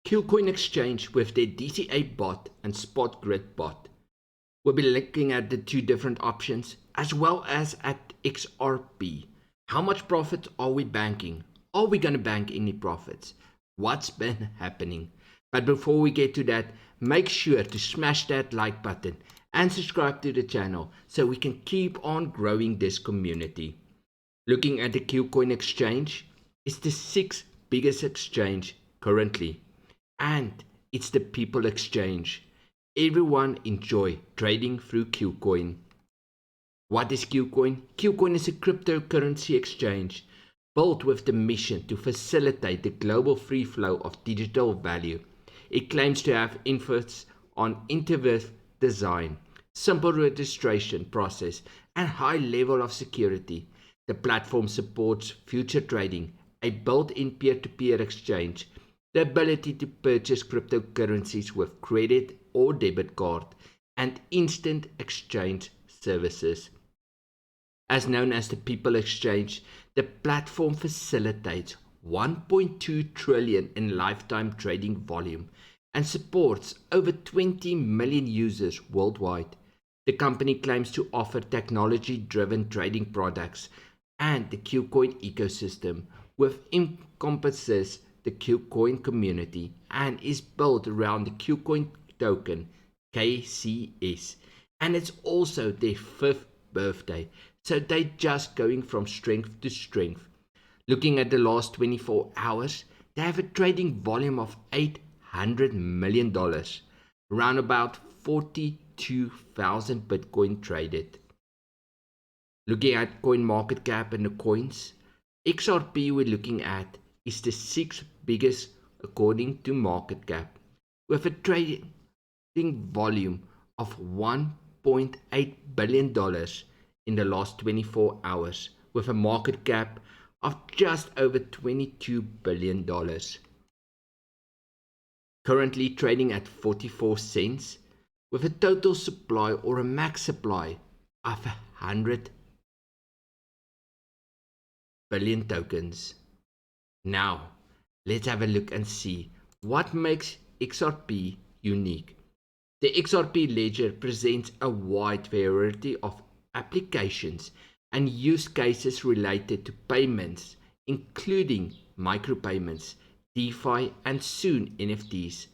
Kucoin exchange with their DCA bot and spot GridBot. We'll be looking at the two different options as well as at XRP. How much profit are we banking? Are we going to bank any profits? What's been happening? But before we get to that, make sure to smash that like button and subscribe to the channel so we can keep on growing this community. Looking at the Kucoin exchange, it's the 6th biggest exchange currently, and it's the people exchange. Everyone enjoy trading through Kucoin. What is Kucoin? Kucoin is a cryptocurrency exchange built with the mission to facilitate the global free flow of digital value. It claims to have emphasis on intuitive design, simple registration process, and high level of security. The platform supports future trading, a built-in peer-to-peer exchange, the ability to purchase cryptocurrencies with credit or debit card, and instant exchange services. As known as the People Exchange, the platform facilitates 1.2 trillion in lifetime trading volume and supports over 20 million users worldwide. The company claims to offer technology-driven trading products and the Kucoin ecosystem, which encompasses the Kucoin community and is built around the Kucoin token KCS, and it's also their 5th birthday, so they're just going from strength to strength. Looking at the last 24 hours, they have a trading volume of $800 million, around about 42,000 Bitcoin traded. Looking at coin market cap and the coins, XRP we're looking at is the 6th biggest according to market cap, with a trading volume of $1.8 billion in the last 24 hours, with a market cap of just over $22 billion. Currently trading at 44 cents, with a total supply or a max supply of 100 billion tokens. Now, let's have a look and see what makes XRP unique. The XRP ledger presents a wide variety of applications and use cases related to payments, including micropayments, DeFi, and soon NFTs.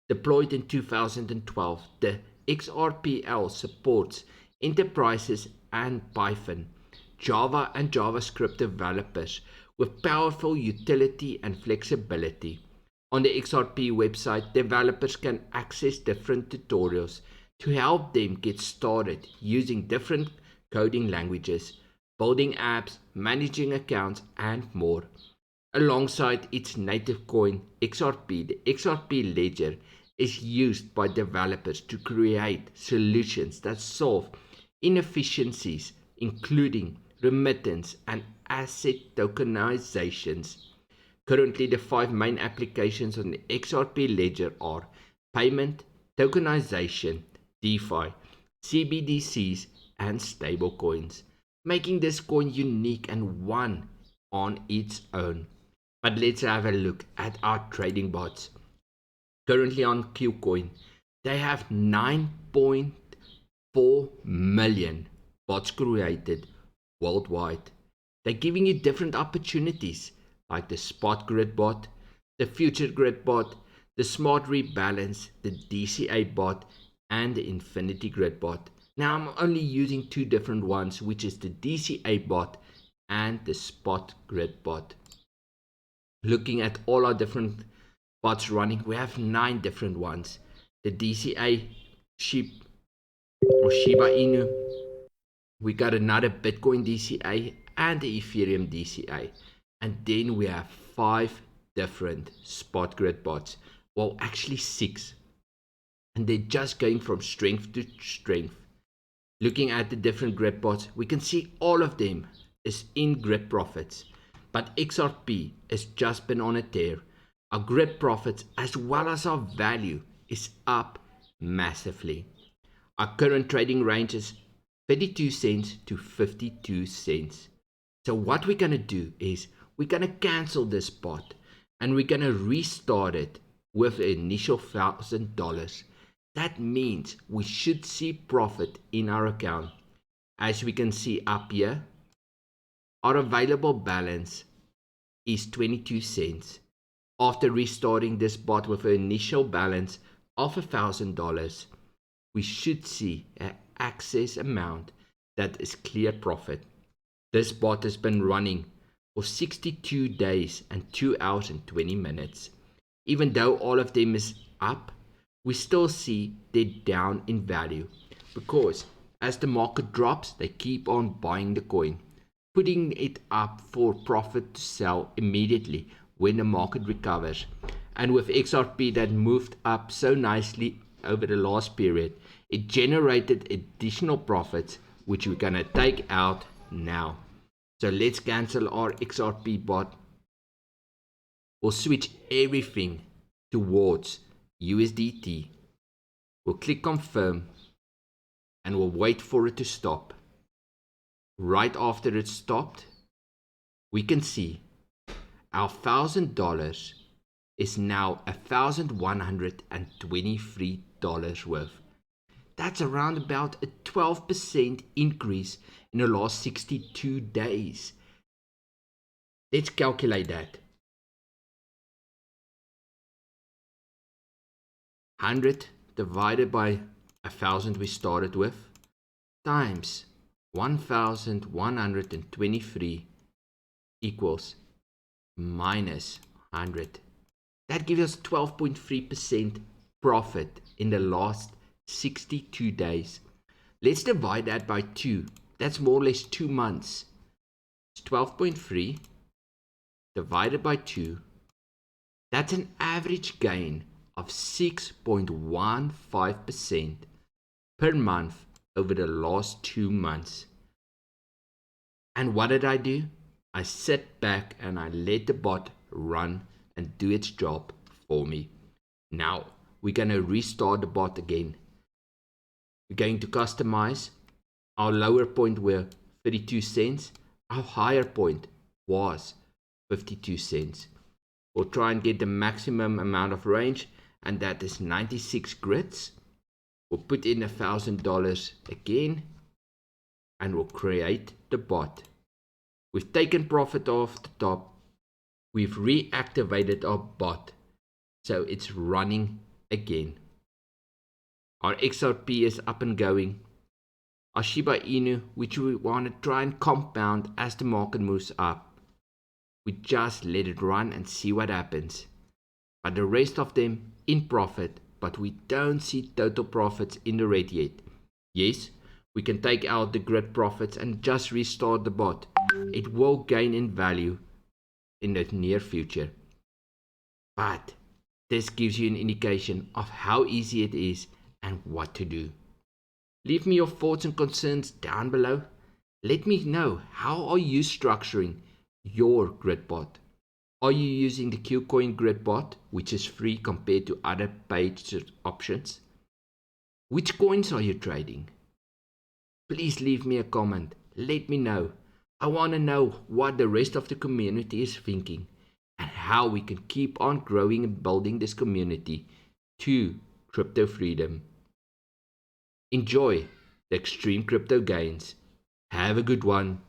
Deployed in 2012, the XRPL supports enterprises and Python, Java and JavaScript developers with powerful utility and flexibility. On the XRP website, developers can access different tutorials to help them get started using different coding languages, building apps, managing accounts, and more. Alongside its native coin, XRP, the XRP ledger is used by developers to create solutions that solve inefficiencies, including remittance and asset tokenizations. Currently, the 5 main applications on the XRP ledger are payment, tokenization, DeFi, CBDCs, and stablecoins, making this coin unique and one on its own. But let's have a look at our trading bots. Currently on Kucoin, they have 9.4 million bots created worldwide. They're giving you different opportunities like the spot GridBot, the future GridBot, the smart rebalance, the DCA bot, and the infinity GridBot. Now I'm only using 2 different ones, which is the DCA bot and the spot GridBot. Looking at all our different bots running, we have 9 different ones. The DCA Shiba Inu, we got another Bitcoin DCA and the Ethereum DCA. And then we have 5 different spot GridBots. Well, actually 6. And they're just going from strength to strength. Looking at the different GridBots, we can see all of them is in grid profits. But XRP has just been on a tear. Our grid profits as well as our value is up massively. Our current trading range is 32 cents to 52 cents. So what we're going to do is we're going to cancel this bot and we're going to restart it with the initial $1,000. That means we should see profit in our account. As we can see up here, our available balance is 22 cents. After restarting this bot with an initial balance of $1,000, we should see an excess amount that is clear profit. This bot has been running for 62 days and 2 hours and 20 minutes. Even though all of them is up, we still see they're down in value, because as the market drops, they keep on buying the coin, putting it up for profit to sell immediately when the market recovers. And with XRP that moved up so nicely over the last period, it generated additional profits, which we're going to take out now. So let's cancel our XRP bot. We'll switch everything towards USDT. We'll click confirm and we'll wait for it to stop. Right after it stopped, we can see our $1,000 is now $1,123 worth. That's around about a 12% increase in the last 62 days. Let's calculate that. 100 divided by 1,000 we started with, times 1,123 equals minus 100. That gives us 12.3% profit in the last 62 days. Let's divide that by 2. That's more or less 2 months. It's 12.3 divided by 2. That's an average gain of 6.15% per month over the last 2 months. And what did I do? I sat back and I let the bot run and do its job for me. Now we're going to restart the bot again. We're going to customize. Our lower point were 32 cents. Our higher point was 52 cents. We'll try and get the maximum amount of range, and that is 96 grids. We'll put in $1,000 again, and we'll create the bot. We've taken profit off the top. We've reactivated our bot, so it's running again. Our XRP is up and going. Our Shiba Inu, which we want to try and compound as the market moves up, we just let it run and see what happens. But the rest of them in profit, but we don't see total profits in the red yet. Yes, we can take out the grid profits and just restart the bot. It will gain in value in the near future. But this gives you an indication of how easy it is and what to do. Leave me your thoughts and concerns down below. Let me know, how are you structuring your GridBot? Are you using the Kucoin GridBot, which is free compared to other paid options? Which coins are you trading? Please leave me a comment. Let me know. I want to know what the rest of the community is thinking and how we can keep on growing and building this community to crypto freedom. Enjoy the extreme crypto gains. Have a good one.